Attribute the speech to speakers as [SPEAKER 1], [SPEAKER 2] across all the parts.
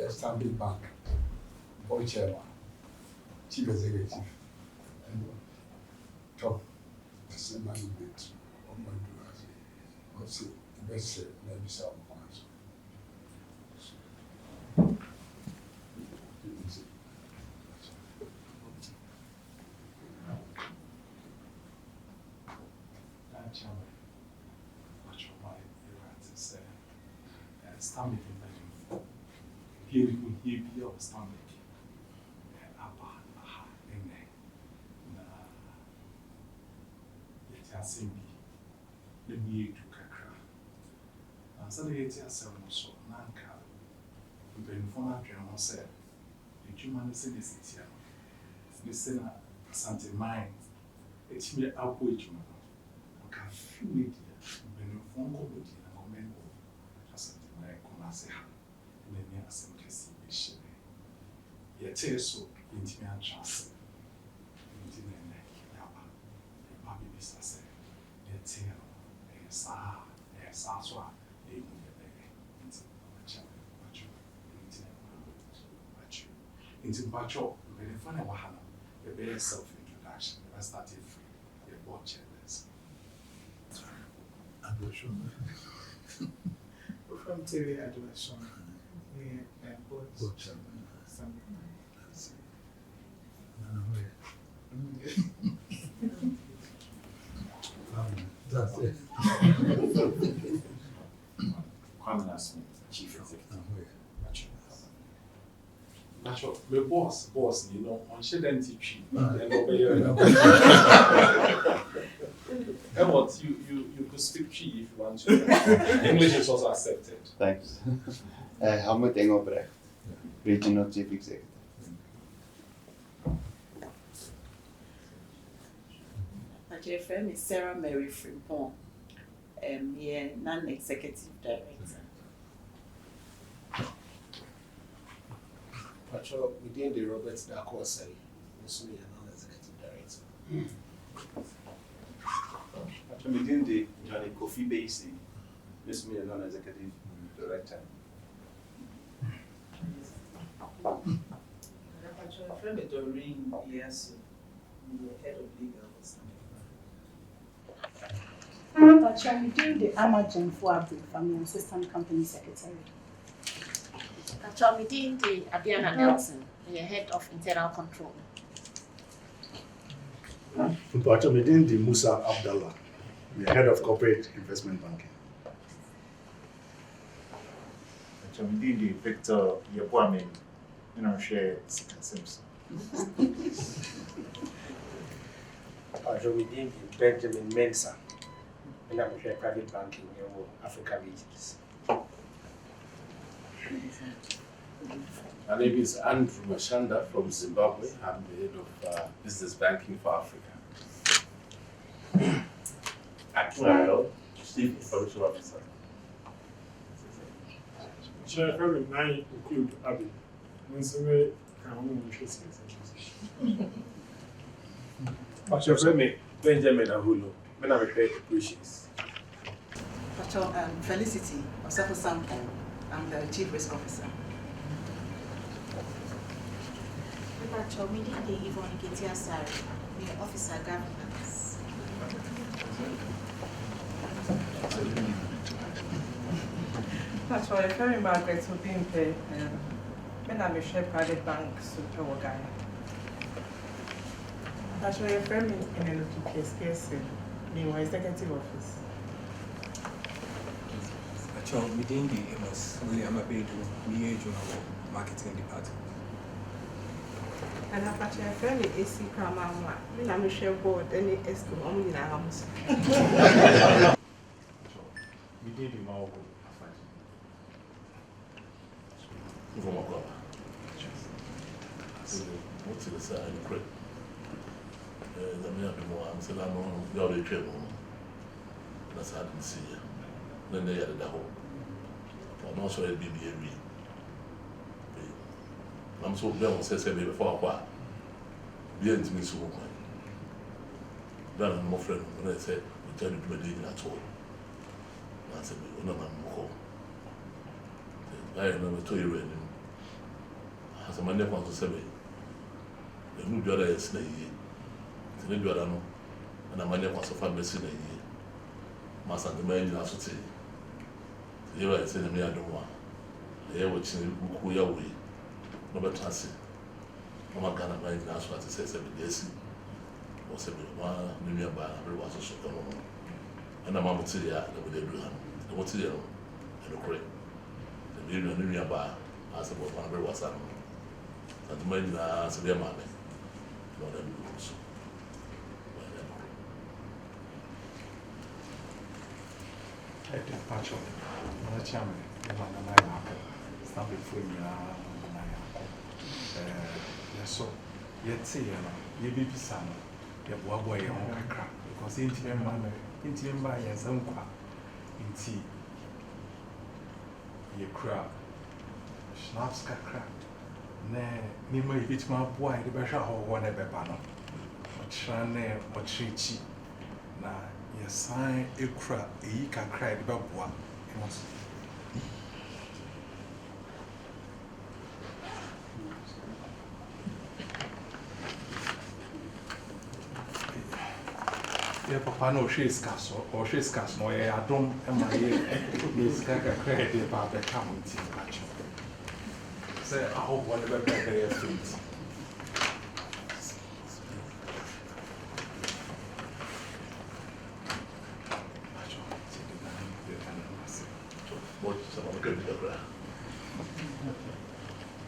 [SPEAKER 1] Stanbic Bank, board chairman, chief executive, and top management of my doers. What's the best maybe some points?
[SPEAKER 2] Stanbic Bank. Here we could hear be of Stanbic. Aha, amen. Yet I sing the me to Kakra. So the 87 so Nanka. The Benfona said, the human citizen here. Listen, Asantehene, it's me up with you. I can feel it. Benfona with you. Asantehene, come as a hand. Many Asantehene. Yet, so intimate chance. Intimate, Yapa, Papi Missas, yet, Saswa, into Bacho, very funny Wahana, a very self introduction. I started free, a board chairless.
[SPEAKER 3] From TV admission, board chairman.
[SPEAKER 4] That's it.
[SPEAKER 2] Condolences, chief executive. Natural, my boss, you know, on shouldn't teach you. And over here, what you could speak Chi if you want to. English is also accepted.
[SPEAKER 5] Thanks. Hamid Engelbrecht, Regional Chief Executive.
[SPEAKER 6] My friend is Sarah Mary Frimpong, non-executive director.
[SPEAKER 7] Patrol within the Roberts Dacosa, also a non-executive director.
[SPEAKER 8] Patrol within the Johnny Kofi Basie, this me a non-executive director.
[SPEAKER 6] Patrol friend is Doreen, yes, the head of legal.
[SPEAKER 9] Patrol within the Amazon for family assistant company secretary.
[SPEAKER 10] Patrol within the Abiana Nelson, the head of internal control.
[SPEAKER 4] Patrol within the Musa Abdallah, the head of corporate investment banking.
[SPEAKER 11] Patrol within the Victor Yabuame, share Simpson.
[SPEAKER 7] Patrol within the Benjamin Mensah, and I'm share private banking in Africa regions.
[SPEAKER 12] My name is Andrew Mashanda from Zimbabwe. I'm the head of business banking for Africa. Actually, Chief Information Officer.
[SPEAKER 13] Chair, very many include Abby.
[SPEAKER 8] Patrol friend Benjamin Ahulu, when I repair appreciates.
[SPEAKER 6] Patrol Felicity, Osafo Sampo, I'm the chief risk officer.
[SPEAKER 10] Patrol within the Yvonne Getia Sari, the officer governance.
[SPEAKER 3] Patrol, very Margaret will be in pay. When I'm a share private bank, super guy. Patrol, your friend in a little case, meanwhile, executive office.
[SPEAKER 14] Patrol, within the Amos William Abedu, Niajo marketing department.
[SPEAKER 3] And I a friend AC Crama, when I'm a share board, any escrow only in a house.
[SPEAKER 11] We did him all.
[SPEAKER 12] What's the side of the I'm saying, I know you're the trouble. That's how I didn't see you. Then they had the whole. I'm not sure it'd be a real. I'm so glad I said before a while. The end to me so much. Then I'm my friend, when I said, we tell you to be at all. I said, we're not going to I remember 2 years. As a man, there was 7. The new brother is a year. The new brother, and a man was a family in a year. Master the man in Asantehene. The year I said, I don't want. The year which we are away. No better answer. No man can have my last what it says every day. Or 7 1 million by every was a short moment. And I'm able to see that with the Abraham. The what to do and the correct. The million by as about 1 every was and the man as a dear man. Not every also.
[SPEAKER 2] Pacho, no chairman, Stanbic Bank, so yet say, you be son, you walk away on crack because into by as unqua in tea. You crab, schnapps crack. Nay, me may be my boy, the better or whatever panel. What shine, what she. Now, you sign a crab, you can cry about what it was. Yeah, Papa, no, she's castle or she's castle. No, I don't am my Miss Gaga credit about the county. Say, I hope whatever better feet.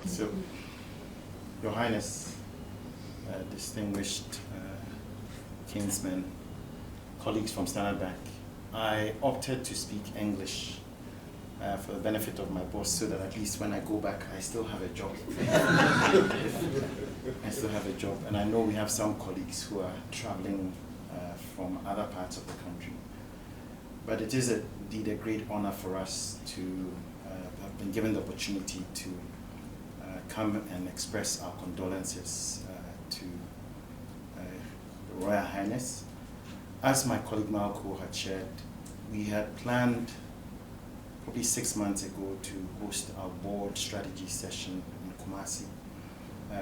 [SPEAKER 5] So, Your Highness, distinguished kinsmen, colleagues from Standard Bank, I opted to speak English for the benefit of my boss so that at least when I go back, I still have a job. I still have a job, and I know we have some colleagues who are traveling from other parts of the country. But it is indeed a great honor for us to have been given the opportunity to come and express our condolences to the Royal Highness. As my colleague Malco had shared, we had planned probably 6 months ago to host our board strategy session in Kumasi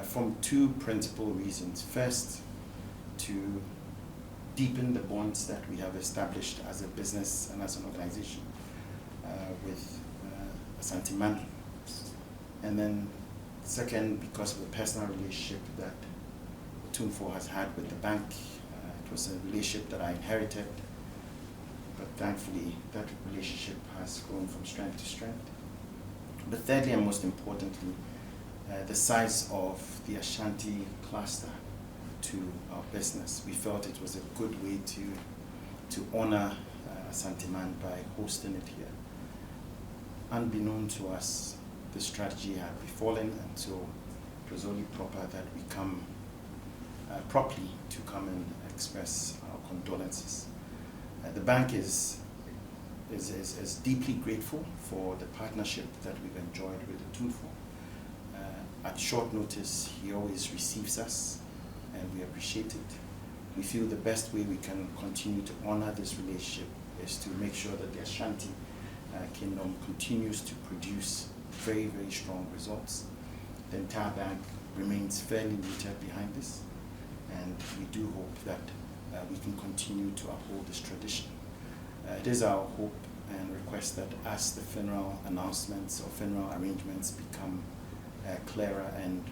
[SPEAKER 5] from 2 principal reasons. First, to deepen the bonds that we have established as a business and as an organization with Asantehene. And then second, because of the personal relationship that Opemsuo has had with the bank. It was a relationship that I inherited, but thankfully that relationship has grown from strength to strength. But thirdly and most importantly, the size of the Ashanti cluster to our business. We felt it was a good way to honor Asantehene by hosting it here. Unbeknown to us, the strategy had befallen, and so it was only proper that we come properly to come and express our condolences. The bank is deeply grateful for the partnership that we've enjoyed with Opemsuo. At short notice, he always receives us, and we appreciate it. We feel the best way we can continue to honor this relationship is to make sure that the Ashanti Kingdom continues to produce very, very strong results. The entire bank remains fairly rooted behind this, and we do hope that we can continue to uphold this tradition. It is our hope and request that as the funeral announcements or funeral arrangements become clearer and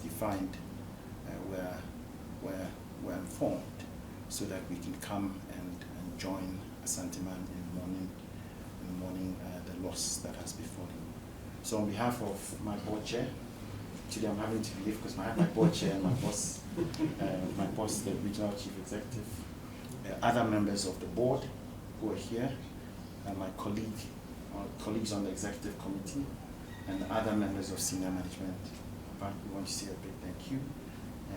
[SPEAKER 5] defined, we're informed so that we can come and join Asantehene in mourning the loss that has befallen. So on behalf of my board chair, today I'm having to leave because I have my board chair and my boss, the regional chief executive, other members of the board who are here, and my colleagues on the executive committee, and other members of senior management. But we want to say a big thank you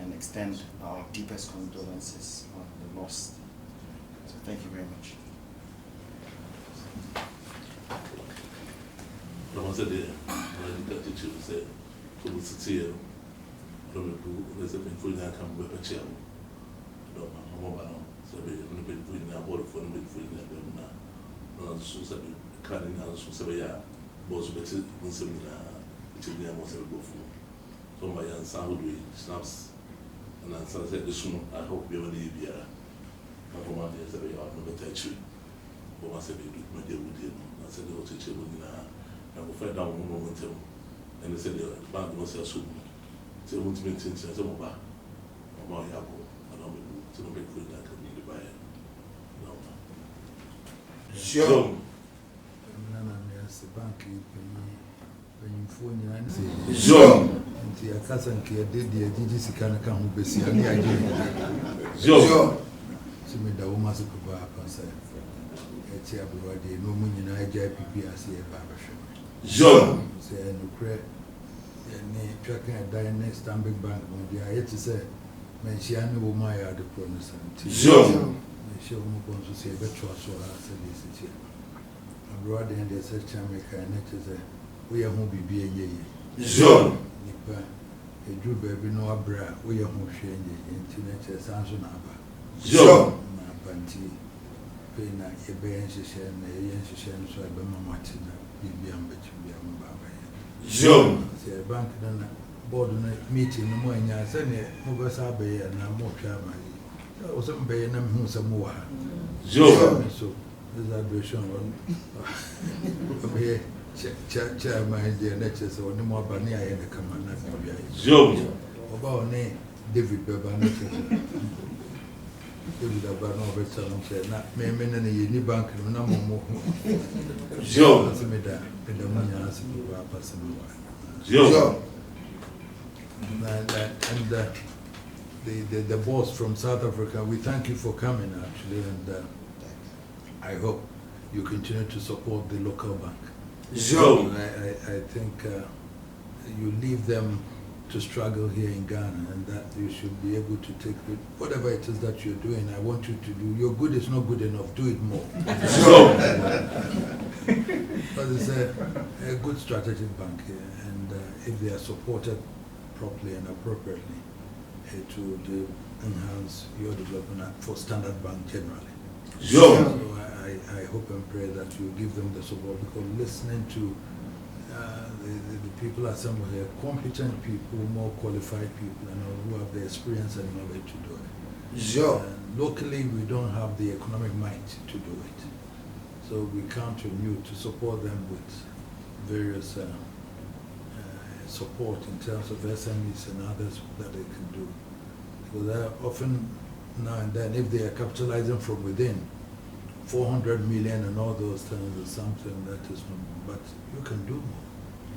[SPEAKER 5] and extend our deepest condolences on the lost. So thank you very much.
[SPEAKER 12] I said, I teacher said, to the city, there's a been food that come with a chair. So we've been putting our water for them, been putting them now. So, cutting out so severe, was better than seminar, which is near most of the so my young son would be snaps, and I said this one, I hope you will leave here. My woman is a very hard number touch you. But once I do, my dear would I said, oh, teacher, I will find out one moment, and they said, the bank must have soon. So, won't maintain some of our Yako, and I'll be to make good that can be by it.
[SPEAKER 15] Sure. The bank Sure. Nti akasa nke de agigi sika na ka ho besi ani agigi. Sure. So me da wo ma se ko ba pansa. E ti abro de no mu nyina agya pipi ase e ba ba hwe. Sure. Se no kre ni twaka da ne Stanbic Bank mo dia e ti se me hia ne wo ma ya de pro no santi. Sure. Me hia mo ko so se be twa so ha se de se ti. Abro de ne se chama ka ne ti se we are who be a John. Nipa, a Jew baby no abra, we are who shame internet as answer number. John, Panti, Pena, a bench, a yen, so I be Martina, be Baba. John, say a bank then board meeting no more in your son, Mogasabe and a more travel. I was some bay and who some more. John, so there's a version on. Chair my dear lectures or no more Bania in the command. Job about name David Beban. David Abano Beton said, not me any bank, no more. Job has made that in the money as a person. Job and the boss from South Africa, we thank you for coming actually, and I hope you continue to support the local bank. Sure. I think you leave them to struggle here in Ghana, and that you should be able to take it. Whatever it is that you're doing, I want you to do. Your good is not good enough. Do it more. Sure. But it's a good strategic bank here, and if they are supported properly and appropriately, it will enhance your development for Standard Bank generally. Sure. So I hope and pray that you give them the support, because listening to the people assembled here, competent people, more qualified people, and who have the experience and knowledge to do it. Sure. Locally, we don't have the economic might to do it. So we count on you to support them with various support in terms of SMEs and others that they can do. Because often now and then, if they are capitalizing from within, 400 million and all those things is something that is not, but you can do more.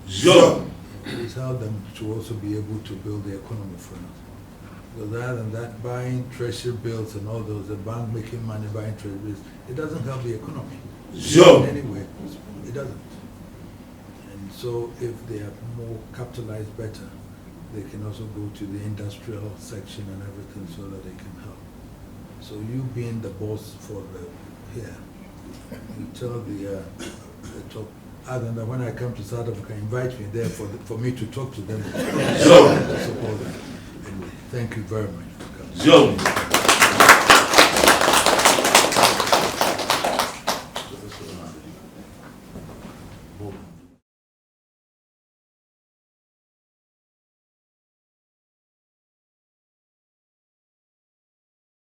[SPEAKER 15] Sure. Please help them to also be able to build the economy for us. Because other than that, buying treasury bills and all those, the bank making money buying treasury bills, it doesn't help the economy. Sure. In any way, it doesn't. And so if they are more capitalized better, they can also go to the industrial section and everything so that they can help. So you being the boss for the here, you tell the top. Other than when I come to South Africa, invite me there for me to talk to them. Sure. To support them. Anyway, thank you very much for coming. Sure.